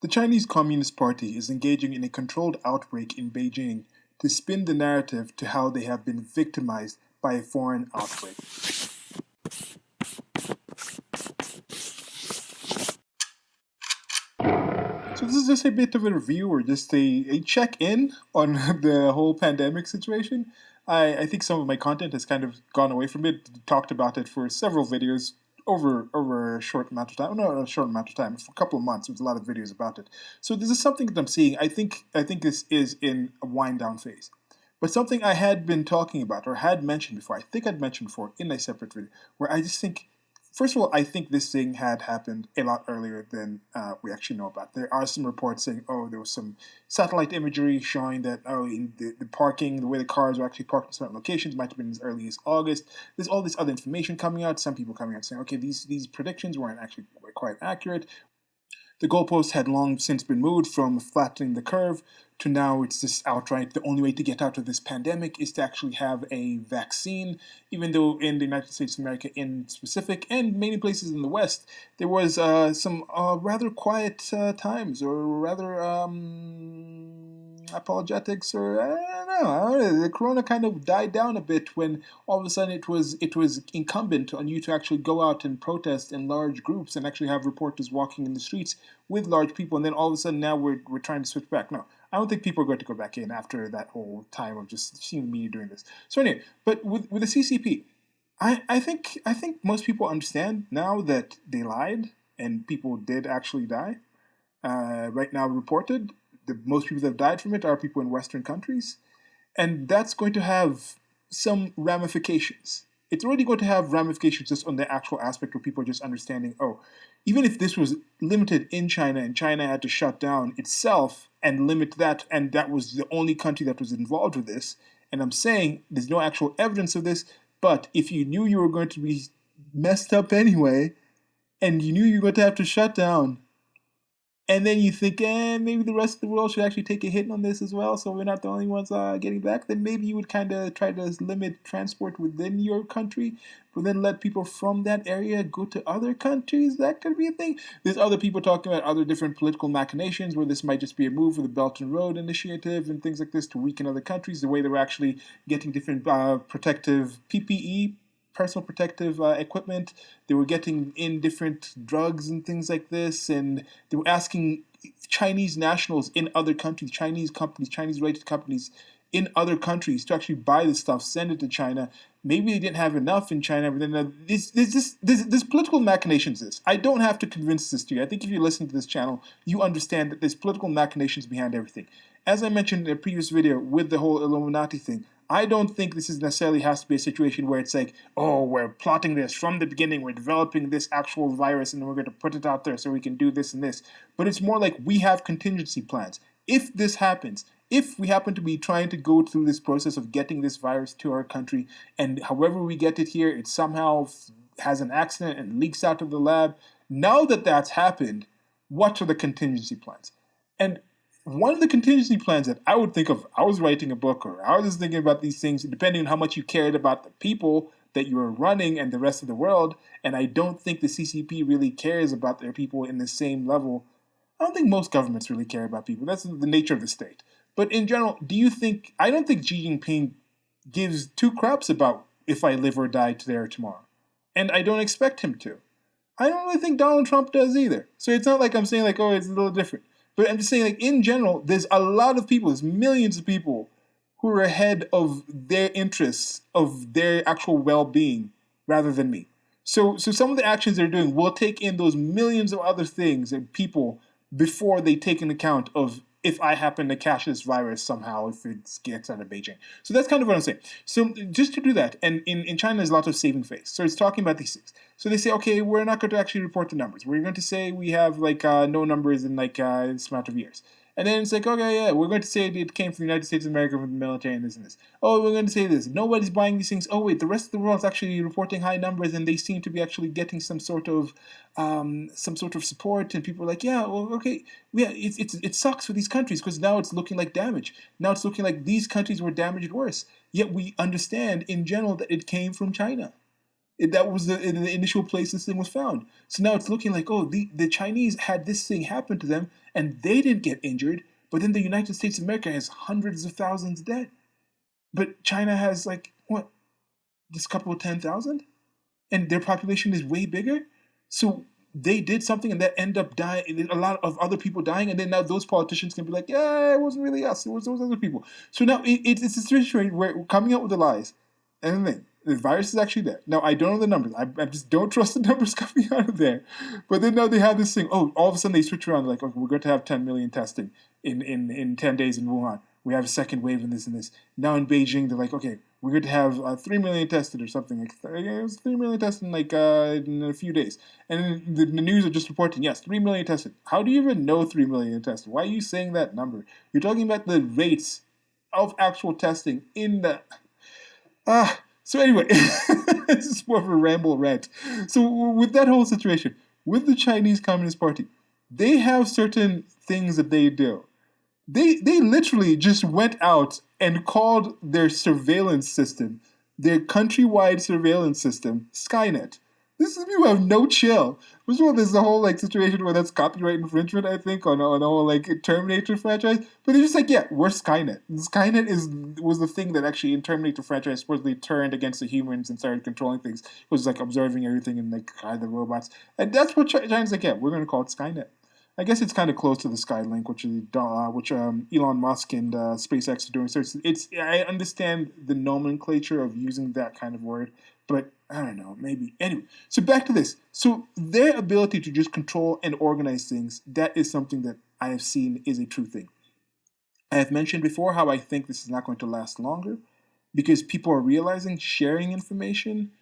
The Chinese Communist Party is engaging in a controlled outbreak in Beijing to spin the narrative to how they have been victimized by a foreign outbreak. So this is just a bit of a review or just a check-in on the whole pandemic situation. I think some of my content has kind of gone away from it, talked about it for several videos over a short amount of time. No, not a short amount of time, for a couple of months. There's a lot of videos about it. So this is something that I'm seeing. I think this is in a wind down phase. But something I had been talking about or had mentioned before, I think I'd mentioned before in a separate video, where I just think, first of all, I think this thing had happened a lot earlier than we actually know about. There are some reports saying, oh, there was some satellite imagery showing that, oh, in the parking, the way the cars were actually parked in certain locations might have been as early as August. There's all this other information coming out. Some people coming out saying, okay, these predictions weren't actually quite accurate. The goalpost had long since been moved from flattening the curve to now it's just outright the only way to get out of this pandemic is to actually have a vaccine, even though in the United States of America in specific and many places in the West, there was some rather quiet times or rather apologetics or I don't know. The corona kind of died down a bit when all of a sudden it was incumbent on you to actually go out and protest in large groups and actually have reporters walking in the streets with large people, and then all of a sudden now we're trying to switch back. No, I don't think people are going to go back in after that whole time of just seeing the media doing this. So anyway, but with the CCP, I think most people understand now that they lied and people did actually die. Right now reported, the most people that have died from it are people in Western countries, and that's going to have some ramifications. It's already going to have ramifications just on the actual aspect of people just understanding, oh, even if this was limited in China and China had to shut down itself and limit that, and that was the only country that was involved with this, and I'm saying there's no actual evidence of this, but if you knew you were going to be messed up anyway, and you knew you were going to have to shut down, and then you think, maybe the rest of the world should actually take a hit on this as well, so we're not the only ones getting back, then maybe you would kind of try to limit transport within your country, but then let people from that area go to other countries. That could be a thing. There's other people talking about other different political machinations where this might just be a move for the Belt and Road Initiative and things like this to weaken other countries, the way they're actually getting different protective PPE, personal protective equipment. They were getting in different drugs and things like this, and they were asking Chinese nationals in other countries, Chinese companies, Chinese-related companies in other countries to actually buy this stuff, send it to China. Maybe they didn't have enough in China, but then there's political machinations. This I don't have to convince this to you. I think if you listen to this channel, you understand that there's political machinations behind everything. As I mentioned in a previous video with the whole Illuminati thing, I don't think this is necessarily has to be a situation where it's like, oh, we're plotting this from the beginning, we're developing this actual virus and we're going to put it out there so we can do this and this. But it's more like we have contingency plans. If this happens, if we happen to be trying to go through this process of getting this virus to our country, and however we get it here, it somehow has an accident and leaks out of the lab, now that that's happened, what are the contingency plans? And one of the contingency plans that I would think of, I was writing a book or I was just thinking about these things, depending on how much you cared about the people that you are running and the rest of the world, and I don't think the CCP really cares about their people in the same level. I don't think most governments really care about people. That's the nature of the state. But in general, I don't think Xi Jinping gives two craps about if I live or die today or tomorrow. And I don't expect him to. I don't really think Donald Trump does either. So it's not like I'm saying like, oh, it's a little different. But I'm just saying, like, in general, there's a lot of people, there's millions of people who are ahead of their interests, of their actual well-being, rather than me. So some of the actions they're doing will take in those millions of other things and people before they take into account of if I happen to catch this virus somehow, if it gets out of Beijing. So that's kind of what I'm saying. So just to do that, and in China there's a lot of saving face. So it's talking about these things. So they say, okay, we're not going to actually report the numbers. We're going to say we have like no numbers in like this amount of years. And then it's like, okay, yeah, we're going to say it came from the United States of America, from the military, and this and this. Oh, we're going to say this. Nobody's buying these things. Oh, wait, the rest of the world is actually reporting high numbers, and they seem to be actually getting some sort of support. And people are like, yeah, well, okay, yeah, it sucks for these countries because now it's looking like damage. Now it's looking like these countries were damaged worse. Yet we understand in general that it came from China. That was the initial place this thing was found. So now it's looking like, oh, the Chinese had this thing happen to them and they didn't get injured, but then the United States of America has hundreds of thousands dead. But China has like, what, just a couple of 10,000? And their population is way bigger? So they did something and that ended up dying, a lot of other people dying, and then now those politicians can be like, yeah, it wasn't really us, it was those other people. So now it's a situation where we're coming up with the lies, and then the virus is actually there. Now, I don't know the numbers. I just don't trust the numbers coming out of there. But then now they have this thing. Oh, all of a sudden they switch around. Like, okay, we're going to have 10 million testing in 10 days in Wuhan. We have a second wave in this and this. Now in Beijing, they're like, okay, we're going to have 3 million tested or something. Like, it was 3 million tested in a few days. And the news are just reporting, yes, 3 million tested. How do you even know 3 million tested? Why are you saying that number? You're talking about the rates of actual testing in the... So anyway, this is more of a ramble rant. So with that whole situation, with the Chinese Communist Party, they have certain things that they do. They literally just went out and called their surveillance system, their countrywide surveillance system, SKYNET. This is people have no chill. First of all, there's the whole like situation where that's copyright infringement, I think, on the whole like Terminator franchise. But they're just like, yeah, we're SKYNET. SKYNET was the thing that actually in Terminator franchise supposedly turned against the humans and started controlling things. It was like observing everything and like the robots. And that's what China's like, yeah, we're gonna call it SKYNET. I guess it's kind of close to the Skylink, which Elon Musk and SpaceX are doing. So I understand the nomenclature of using that kind of word, but I don't know, maybe. Anyway, so back to this. So their ability to just control and organize things, that is something that I have seen is a true thing. I have mentioned before how I think this is not going to last longer because people are realizing sharing information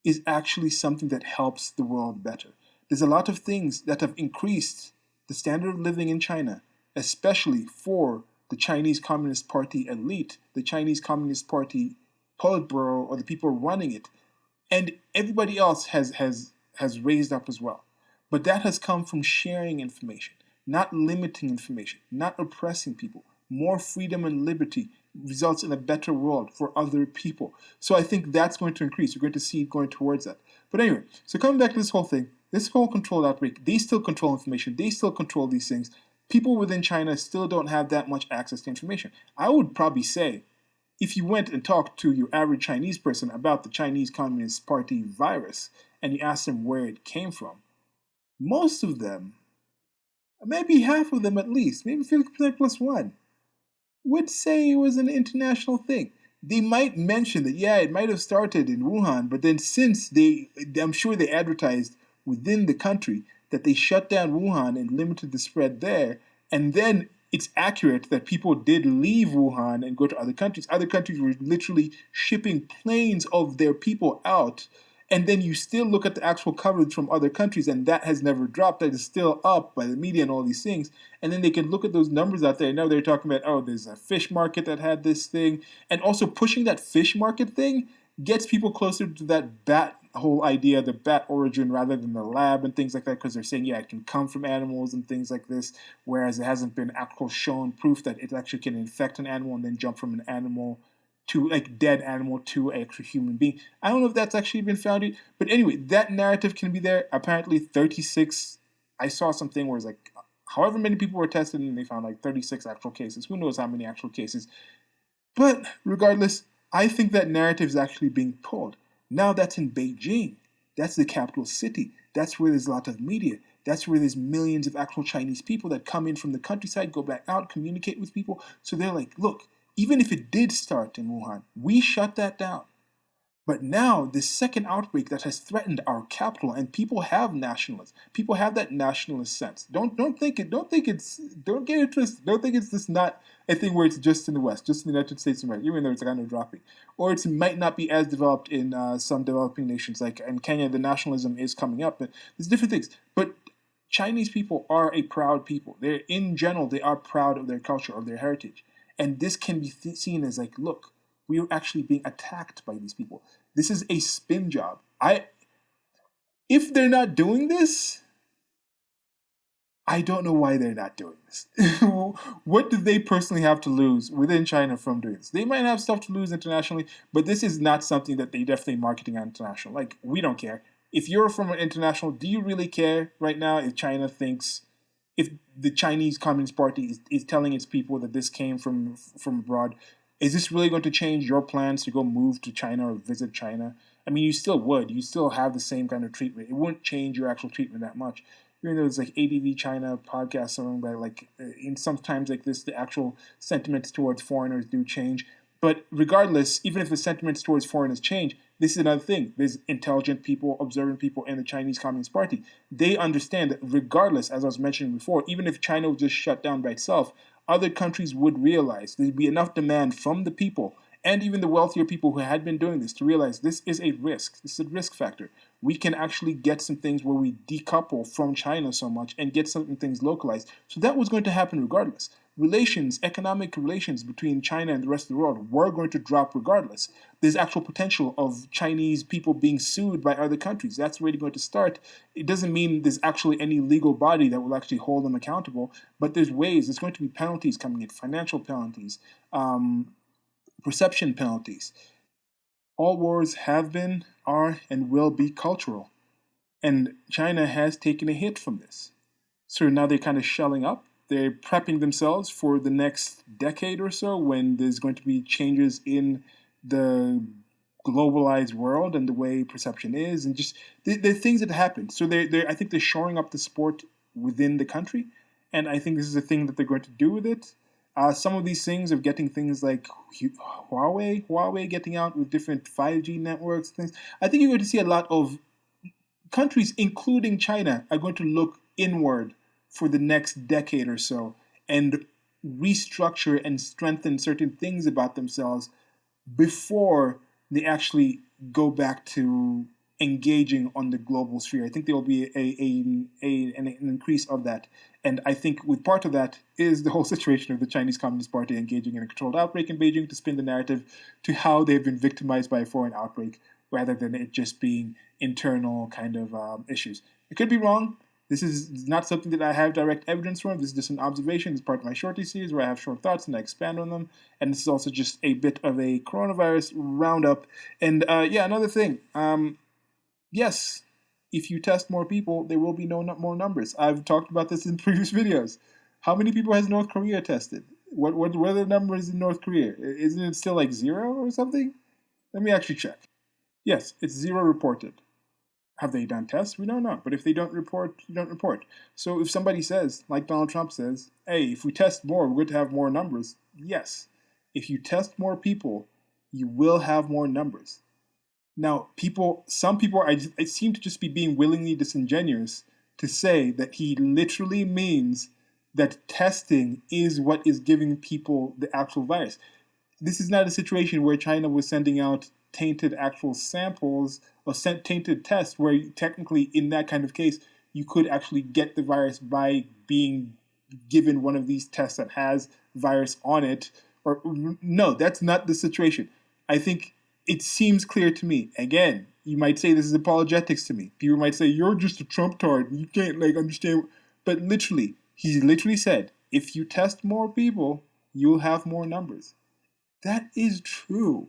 is actually something that helps the world better. There's a lot of things that have increased the standard of living in China, especially for the Chinese Communist Party elite, the Chinese Communist Party Politburo, or the people running it, and everybody else has raised up as well. But that has come from sharing information, not limiting information, not oppressing people. More freedom and liberty results in a better world for other people. So I think that's going to increase. We're going to see it going towards that. But anyway, so coming back to this whole thing, this whole controlled outbreak, they still control information. They still control these things. People within China still don't have that much access to information. I would probably say if you went and talked to your average Chinese person about the Chinese Communist Party virus and you asked them where it came from, most of them, maybe half of them at least, maybe 50% plus one, would say it was an international thing. They might mention that, yeah, it might have started in Wuhan, but then since I'm sure they advertised within the country that they shut down Wuhan and limited the spread there, and then it's accurate that people did leave Wuhan and go to other countries. Other countries were literally shipping planes of their people out, and then you still look at the actual coverage from other countries, and that has never dropped. That is still up by the media and all these things. And then they can look at those numbers out there. And now they're talking about, oh, there's a fish market that had this thing. And also pushing that fish market thing gets people closer to that bat whole idea, the bat origin rather than the lab and things like that, because they're saying, yeah, it can come from animals and things like this, whereas it hasn't been actual shown proof that it actually can infect an animal and then jump from an animal to like dead animal to an actual human being. I don't know if that's actually been founded, but anyway, that narrative can be there. Apparently 36, I saw something where it's like however many people were tested and they found like 36 actual cases. Who knows how many actual cases? But regardless, I think that narrative is actually being pulled. Now that's in Beijing. That's the capital city. That's where there's a lot of media. That's where there's millions of actual Chinese people that come in from the countryside, go back out, communicate with people. So they're like, look, even if it did start in Wuhan, we shut that down. But now this second outbreak that has threatened our capital, and people have nationalism. People have that nationalist sense. Don't get it twisted. Don't think it's just not a thing where it's just in the West, just in the United States of America, even though it's kind of dropping. Or it might not be as developed in some developing nations. Like in Kenya, the nationalism is coming up, but there's different things. But Chinese people are a proud people. In general, they are proud of their culture, of their heritage. And this can be seen as like, look, we are actually being attacked by these people. This is a spin job. If they're not doing this, I don't know why they're not doing this. What do they personally have to lose within China from doing this? They might have stuff to lose internationally, but this is not something that they definitely marketing on international. Like, we don't care. If you're from an international, do you really care right now if China thinks, if the Chinese Communist Party is telling its people that this came from abroad? Is this really going to change your plans to go move to China or visit China? I mean, you still would. You still have the same kind of treatment. It wouldn't change your actual treatment that much. Even though it's like ADV China podcast something by like in sometimes like this, the actual sentiments towards foreigners do change. But regardless, even if the sentiments towards foreigners change, this is another thing. There's intelligent people, observant people in the Chinese Communist Party. They understand that regardless, as I was mentioning before, even if China was just shut down by itself, other countries would realize there'd be enough demand from the people and even the wealthier people who had been doing this to realize this is a risk. This is a risk factor. We can actually get some things where we decouple from China so much and get certain things localized. So that was going to happen regardless. Relations, economic relations between China and the rest of the world were going to drop regardless. There's actual potential of Chinese people being sued by other countries. That's already going to start. It doesn't mean there's actually any legal body that will actually hold them accountable, but there's ways. There's going to be penalties coming in, financial penalties, perception penalties. All wars have been, are, and will be cultural. And China has taken a hit from this. So now they're kind of shelling up. They're prepping themselves for the next decade or so when there's going to be changes in the globalized world and the way perception is, and just the things that happen. So I think they're shoring up the sport within the country, and I think this is a thing that they're going to do with it. Some of these things of getting things like Huawei getting out with different 5G networks, things. I think you're going to see a lot of countries, including China, are going to look inward for the next decade or so and restructure and strengthen certain things about themselves before they actually go back to engaging on the global sphere. I think there will be an increase of that. And I think with part of that is the whole situation of the Chinese Communist Party engaging in a controlled outbreak in Beijing to spin the narrative to how they've been victimized by a foreign outbreak rather than it just being internal kind of issues. It could be wrong. This is not something that I have direct evidence from. This is just an observation. It's part of my shorty series where I have short thoughts and I expand on them. And this is also just a bit of a coronavirus roundup. And another thing. Yes, if you test more people, there will be more numbers. I've talked about this in previous videos. How many people has North Korea tested? What are the numbers in North Korea? Isn't it still like 0 or something? Let me actually check. Yes, it's 0 reported. Have they done tests? We don't know. But if they don't report, you don't report. So if somebody says, like Donald Trump says, hey, if we test more, we're going to have more numbers. Yes. If you test more people, you will have more numbers. Now, some people I seem to just be being willingly disingenuous to say that he literally means that testing is what is giving people the actual virus. This is not a situation where China was sending out tainted actual samples or sent tainted tests where technically in that kind of case you could actually get the virus by being given one of these tests that has virus on it. Or no, that's not the situation. I think it seems clear to me. Again, you might say this is apologetics to me. People might say you're just a Trump tard. You can't understand. But literally, he literally said, if you test more people, you'll have more numbers. That is true.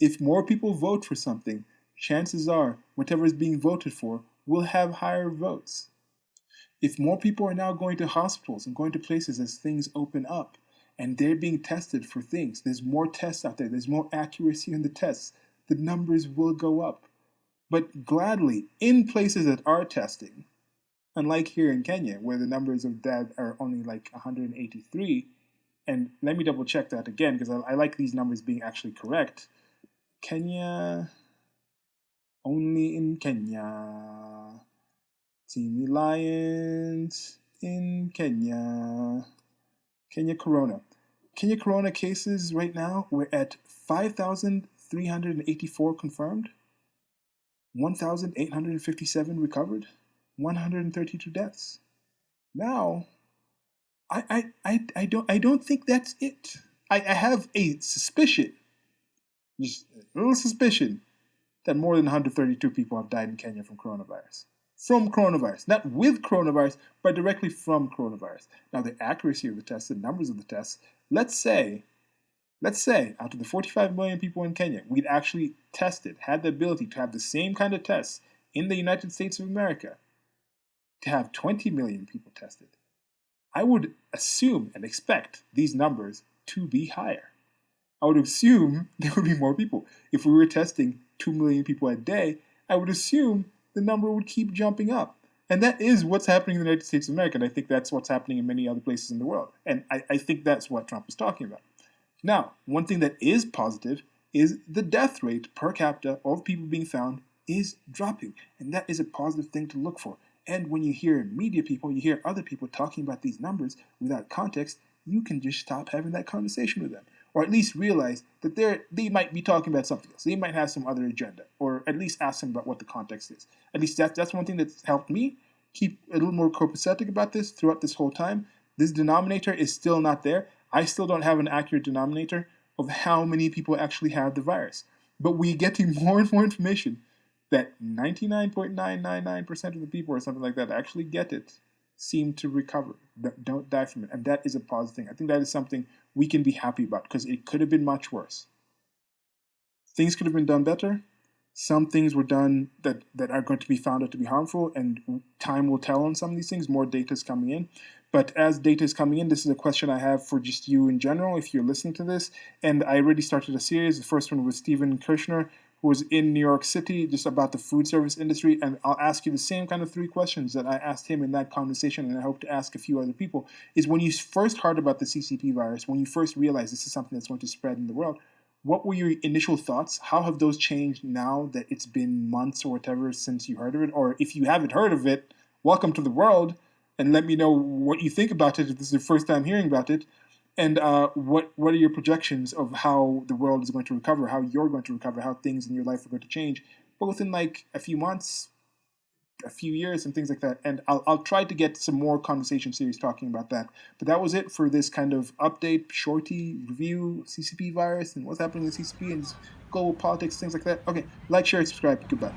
If more people vote for something, chances are whatever is being voted for will have higher votes. If more people are now going to hospitals and going to places as things open up, and they're being tested for things, there's more tests out there, there's more accuracy in the tests, the numbers will go up. But gladly, in places that are testing, unlike here in Kenya, where the numbers of dead are only like 183, and let me double check that again, because I like these numbers being actually correct. Kenya, only in Kenya. Team Lions in Kenya. Kenya Corona. Kenya Corona cases right now, we're at 5,384 confirmed, 1,857 recovered, 132 deaths. Now, I don't think that's it. I have a suspicion, just a little suspicion, that more than 132 people have died in Kenya from coronavirus. from coronavirus, not with coronavirus, but directly from coronavirus. Now, the accuracy of the tests, the numbers of the tests, let's say out of the 45 million people in Kenya, we'd actually tested, had the ability to have the same kind of tests in the United States of America, to have 20 million people tested. I would assume and expect these numbers to be higher. I would assume there would be more people. If we were testing 2 million people a day, I would assume the number would keep jumping up. And that is what's happening in the United States of America. And I think that's what's happening in many other places in the world. And I think that's what Trump is talking about. Now, one thing that is positive is the death rate per capita of people being found is dropping. And that is a positive thing to look for. And when you hear media people, you hear other people talking about these numbers without context, you can just stop having that conversation with them. Or at least realize that they might be talking about something else. They might have some other agenda. Or at least ask them about what the context is. At least that's one thing that's helped me keep a little more copacetic about this throughout this whole time. This denominator is still not there. I still don't have an accurate denominator of how many people actually have the virus. But we're getting more and more information that 99.999% of the people or something like that actually get it, seem to recover, don't die from it. And that is a positive thing. I think that is something we can be happy about because it could have been much worse. Things could have been done better. Some things were done that are going to be found out to be harmful, and time will tell on some of these things. More data is coming in. But as data is coming in, this is a question I have for just you in general, if you're listening to this. And I already started a series. The first one was Stephen Kirshner, who was in New York City, just about the food service industry. And I'll ask you the same kind of 3 questions that I asked him in that conversation, and I hope to ask a few other people, is when you first heard about the CCP virus, when you first realized this is something that's going to spread in the world, what were your initial thoughts? How have those changed now that it's been months or whatever since you heard of it? Or if you haven't heard of it, welcome to the world, and let me know what you think about it if this is your first time hearing about it. And what are your projections of how the world is going to recover, how you're going to recover, how things in your life are going to change, both in like a few months, a few years, and things like that. And I'll try to get some more conversation series talking about that. But that was it for this kind of update, shorty review, CCP virus and what's happening in the CCP and global politics, things like that. Okay, like, share, subscribe. Goodbye.